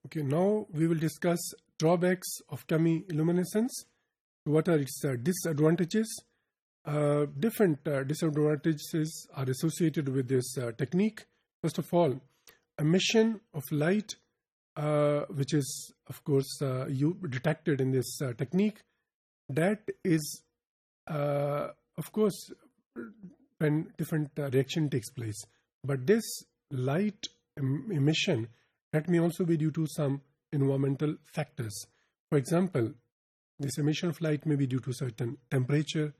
Okay, now we will discuss drawbacks of chemiluminescence. What are its disadvantages? Different disadvantages are associated with this technique. First of all, emission of light, which is, of course, you detected in this technique. That is, of course, when different reaction takes place. But this light emission, that may also be due to some environmental factors. For example, this emission of light may be due to certain temperature,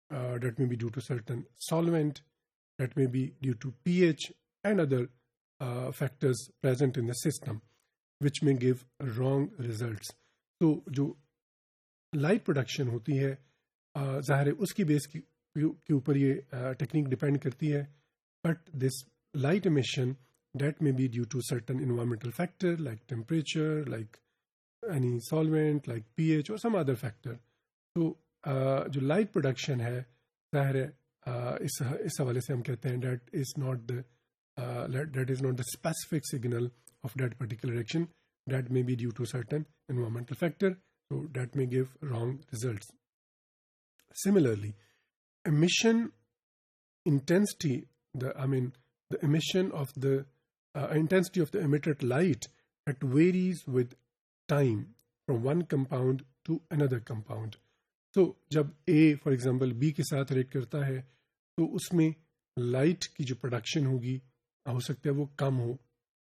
that may be due to certain solvent, that may be due to pH and other factors present in the system, which may give wrong results. तो जो light production होती है, ज़ाहिर है उसकी base के ऊपर ये टेक्निक डिपेंड करती है. But this light emission that may be due to certain environmental factor like temperature, like any solvent, like pH or some other factor. तो जो लाइट प्रोडक्शन है, ज़ाहिर है इस हवाले से हम कहते हैं that is not the specific signal of that particular reaction, that may be due to certain environmental factor, so that may give wrong results. Similarly, emission intensity, the emission of the intensity of the emitted light, that varies with time from one compound to another compound. So जब A for example B के साथ react करता है, तो उसमें light की जो production होगी, हो सकता है वो कम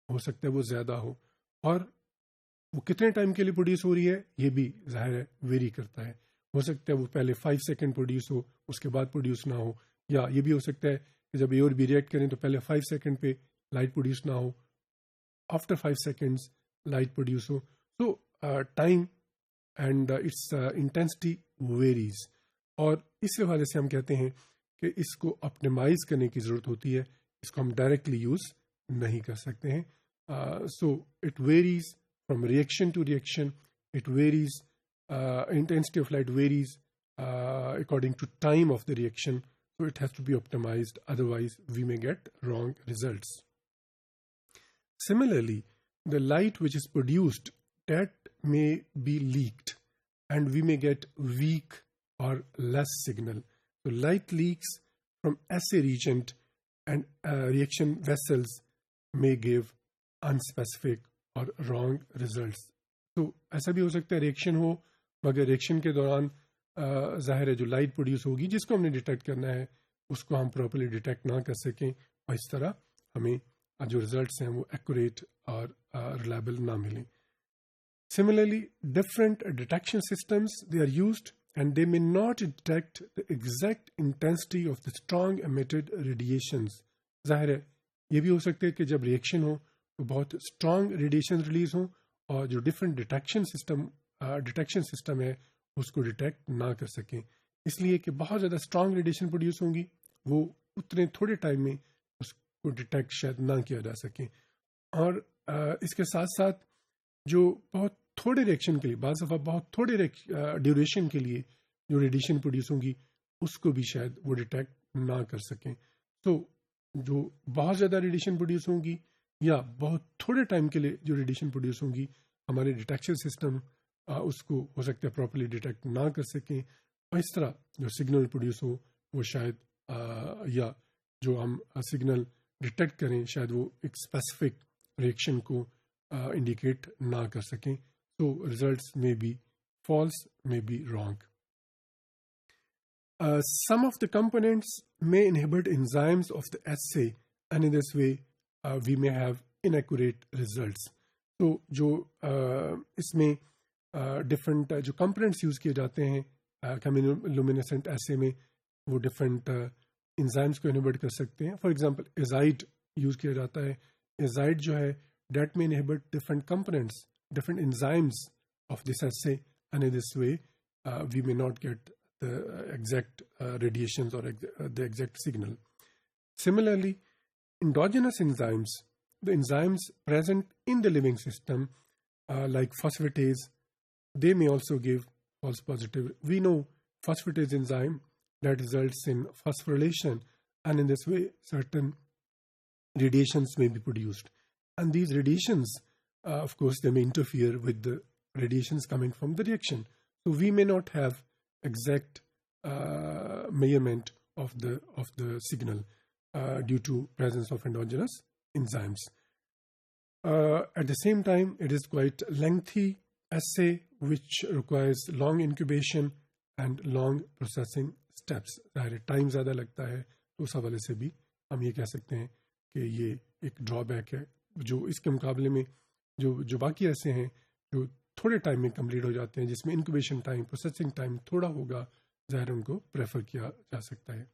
हो सकता है वो ज़्यादा और वो कितने टाइम के लिए प्रोड्यूस हो रही है ये भी ज़ाहिर है वेरी करता है. हो सकता है वो पहले 5 सेकंड प्रोड्यूस हो, उसके बाद प्रोड्यूस ना हो, या ये भी हो सकता है कि जब ए और बी रिएक्ट करें तो पहले 5 सेकंड पे लाइट प्रोड्यूस ना हो, आफ्टर 5 सेकंड्स लाइट प्रोड्यूस हो. सो time and it's intensity varies, और इस हवाले से हम कहते हैं कि इसको ऑप्टिमाइज करने की ज़रूरत होती है, इसको हम डायरेक्टली यूज़ नहीं कर सकते हैं. So it varies from reaction to reaction, it varies, intensity of light varies according to time of the reaction, so it has to be optimized, otherwise we may get wrong results. Similarly, the light which is produced, that may be leaked and we may get weak or less signal. So light leaks from assay reagent and reaction vessels may give unspecific और wrong results. तो ऐसा भी हो सकता है reaction हो, मगर reaction के दौरान ज़ाहिर है जो लाइट प्रोड्यूस होगी जिसको हमने डिटेक्ट करना है उसको हम प्रॉपर्ली डिटेक्ट ना कर सकें, और इस तरह हमें जो रिजल्ट्स हैं वो एक्यूरेट और रिलायबल ना मिलें. Similarly different detection systems they are used and they may not detect the exact intensity of the strong emitted radiations. ज़ाहिर है ये भी हो सकता है कि जब रिएक्शन हो तो बहुत स्ट्रॉन्ग रेडिएशन रिलीज हो और जो डिफरेंट डिटेक्शन सिस्टम है उसको डिटेक्ट ना कर सकें, इसलिए कि बहुत ज़्यादा स्ट्रॉन्ग रेडिएशन प्रोड्यूस होंगी, वो उतने थोड़े टाइम में उसको डिटेक्ट शायद ना किया जा सके. और इसके साथ साथ जो बहुत थोड़े रिएक्शन के लिए, बाज़ दफ़ा बहुत थोड़े ड्यूरेशन के लिए जो रेडिएशन प्रोड्यूस होंगी उसको भी शायद वो डिटेक्ट ना कर सकें. तो जो बहुत ज़्यादा रेडिएशन प्रोड्यूस होंगी या बहुत थोड़े टाइम के लिए जो रेडिएशन प्रोड्यूस होंगी, हमारे डिटेक्शन सिस्टम उसको हो सकता है प्रॉपर्ली डिटेक्ट ना कर सकें, और इस तरह जो सिग्नल प्रोड्यूस हो वो शायद या जो हम सिग्नल डिटेक्ट करें शायद वो एक स्पेसिफिक रिएक्शन को इंडिकेट ना कर सकें. तो रिजल्ट्स में बी फॉल्स, में be wrong. Some of the components may inhibit enzymes of the assay, and in this way we may have inaccurate results. तो जो इसमें डिफरेंट जो कंपोनेंट्स यूज़ किए जाते हैं chemiluminescent assay में, वो डिफरेंट एंजाइम्स को इनहिबिट कर सकते हैं. फॉर एग्जांपल एजाइड यूज़ किया जाता है. एजाइड जो है डेट में inhibit different components, different enzymes of this assay, and in this way we may not get the exact radiations or the exact signal. Similarly, endogenous enzymes, the enzymes present in the living system like phosphatase, they may also give false positive. We know phosphatase enzyme that results in phosphorylation, and in this way certain radiations may be produced, and these radiations of course, they may interfere with the radiations coming from the reaction. So we may not have exact measurement of the signal due to presence of endogenous enzymes. At the same time, it is quite lengthy assay which requires long incubation and long processing steps. Time ज़्यादा लगता है, तो उस हवाले से भी हम ये कह सकते हैं कि ये एक ड्रॉबैक है, जो इसके मुकाबले में जो बाकी ऐसे हैं जो थोड़े टाइम में कंप्लीट हो जाते हैं, जिसमें इंक्यूबेशन टाइम, प्रोसेसिंग टाइम थोड़ा होगा, ज़ाहिर उनको प्रेफर किया जा सकता है.